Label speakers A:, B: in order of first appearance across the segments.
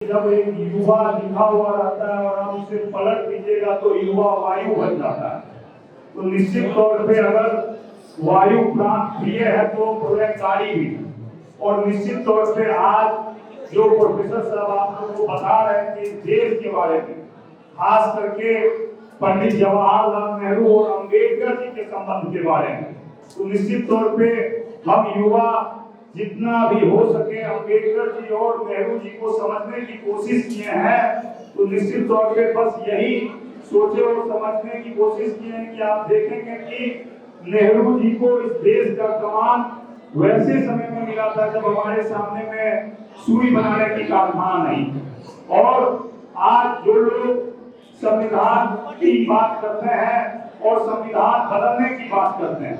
A: जब एक युवा लिखा हुआ रहता है और आप उसे पलट दीजिएगा तो युवा वायु बन जाता है। तो निश्चित तौर पे अगर वायु प्राण प्रिय है तो प्रलयकारी भी। और निश्चित तौर पे आज जो प्रोफेसर साहब आप लोगों को बता रहे हैं कि देश के बारे में, खास करके पंडित जवाहरलाल नेहरू और अंबेडकर जी के संबंध के बारे में, तो निश्चित तौर पे हम युवा जितना भी हो सके अंबेडकर जी और नेहरू जी को समझने की कोशिश किए हैं। तो निश्चित तौर पे बस यही सोचे और समझने की कोशिश किए हैं कि आप देखेंगे कि नेहरू जी को इस देश का कमान वैसे समय में मिला था जब हमारे सामने में सुई बनाने की कारखाना नहीं। और आज जो लोग संविधान की बात करते हैं और संविधान बदलने की बात करते हैं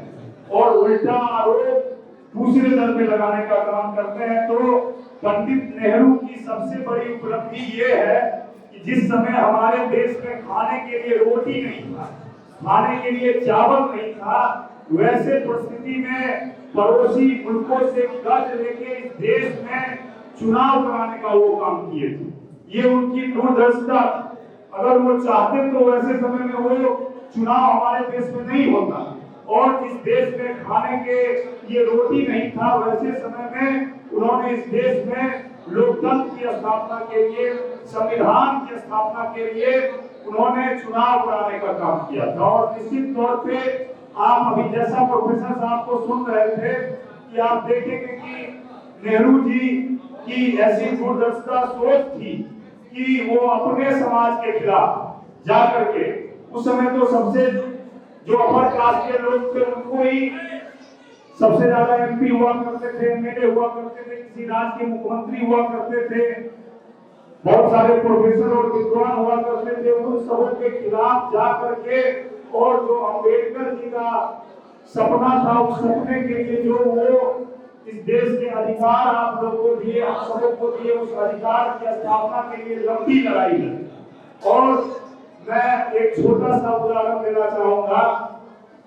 A: और उल्टा आरोप दूसरे दल पे लगाने का काम करते हैं, तो पंडित नेहरू की सबसे बड़ी उपलब्धि ये है कि जिस समय हमारे देश में खाने के लिए रोटी नहीं था, खाने के लिए चावल नहीं था, वैसे परिस्थिति में पड़ोसी मुल्कों से कर्ज लेके इस देश में चुनाव कराने का वो काम किए थे। ये उनकी दूरदर्शिता। अगर वो चाहते तो वैसे समय में वो चुनाव हमारे देश में नहीं होता। और जिस देश में खाने के लिए रोटी नहीं था, वैसे समय में उन्होंने इस देश में लोकतंत्र की स्थापना के लिए, संविधान की स्थापना के लिए उन्होंने चुनाव कराने का काम किया था। और निश्चित तौर पे आप अभी जैसा प्रोफेसर साहब को सुन रहे थे कि आप देखेंगे कि नेहरू जी की ऐसी दूरदर्शिता सोच थी कि वो अपने समाज के खिलाफ जाकर के, उस समय तो सबसे जो अपर कास्ट के लोग थे उनको ही सबसे ज्यादा एमपी हुआ करते थे, एमएलए हुआ करते थे, किसी राज्य के मुख्यमंत्री हुआ करते थे, बहुत सारे प्रोफेसर और विद्वान हुआ करते थे। उन सबों के खिलाफ जा करके और जो अंबेडकर जी का सपना था, उस सपने के लिए जो वो इस देश के अधिकार आप लोगों को दिए, आप सबों को दिए, उस अधिकार की स्थापना के लिए लंबी लड़ाई लड़ी। और मैं एक छोटा सा उदाहरण देना चाहूंगा,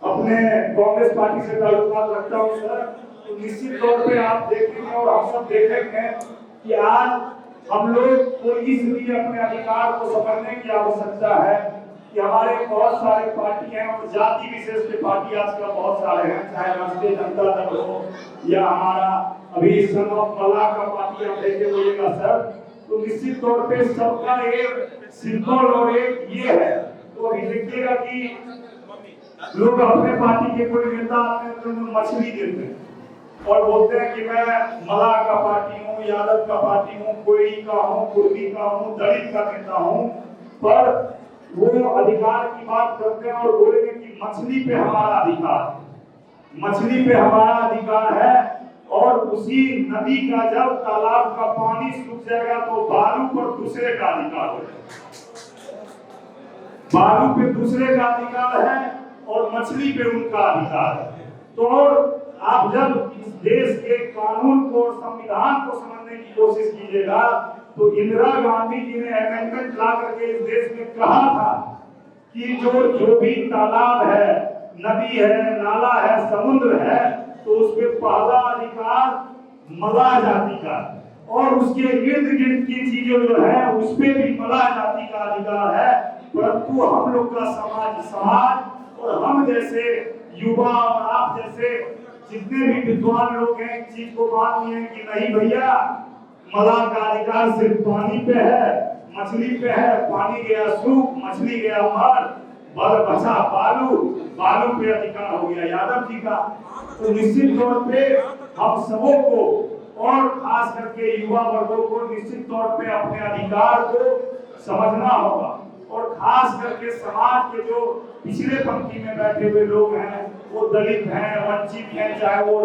A: अपने कांग्रेस पार्टी से ताल्लुकात रखता हूं सर। तो निश्चित तौर पे आप देखेंगे और हम सब देखेंगे कि आज हम लोग को इसलिए अपने अधिकार को समझने की आवश्यकता है कि हमारे बहुत सारे पार्टी हैं और जाति विशेष के पार्टी आजकल बहुत सारे हैं, चाहे राष्ट्रीय जनता दल हो या हमारा अभी मला का पार्टी आप देखे होइएगा सर। तो निश्चित तौर पे सबका एक सिंबल और एक ये है। तो अभी देखिएगा कि लोग अपने पार्टी के कोई नेता आते हैं तो मछली देते हैं और बोलते हैं कि मैं मला का पार्टी हूँ, यादव का पार्टी हूँ, कोई का हूँ, कुर्मी का हूँ, दलित का नेता हूँ। पर वो अधिकार की बात करते हैं और बोलेंगे कि मछली पे हमारा अधिकार, मछली पे हमारा अधिकार है। और उसी नदी का जब तालाब का पानी सूख जाएगा तो बालू पर दूसरे का अधिकार हो जाएगा, बालू पे दूसरे का अधिकार है और मछली पे उनका अधिकार है। तो आप जब इस देश के कानून को और संविधान को समझने की कोशिश कीजिएगा तो इंदिरा गांधी जी ने अमेंडमेंट ला करके इस देश में कहा था कि जो भी तालाब है, नदी है, नाला है, समुद्र है, तो उसमें पहला अधिकार मला जाति का और उसके इर्द गिर्द की चीजें जो है उस पे भी मला जाति का अधिकार है। परंतु हम लोग का समाज और हम जैसे युवा और आप जैसे जितने भी विद्वान लोग हैं इस चीज को मान लिए कि नहीं भैया, मला का अधिकार सिर्फ पानी पे है, मछली पे है। पानी गया सूख, मछली गया मर, बचा बालू, बालू पे अधिकार हो गया यादव जी का। तो निश्चित तौर पे हम सबों को और खास करके युवा वर्गों को निश्चित तौर पे अपने अधिकार को समझना होगा। और खास करके समाज के जो पिछले पंक्ति में बैठे हुए लोग हैं, वो दलित हैं, वंचित हैं, चाहे वो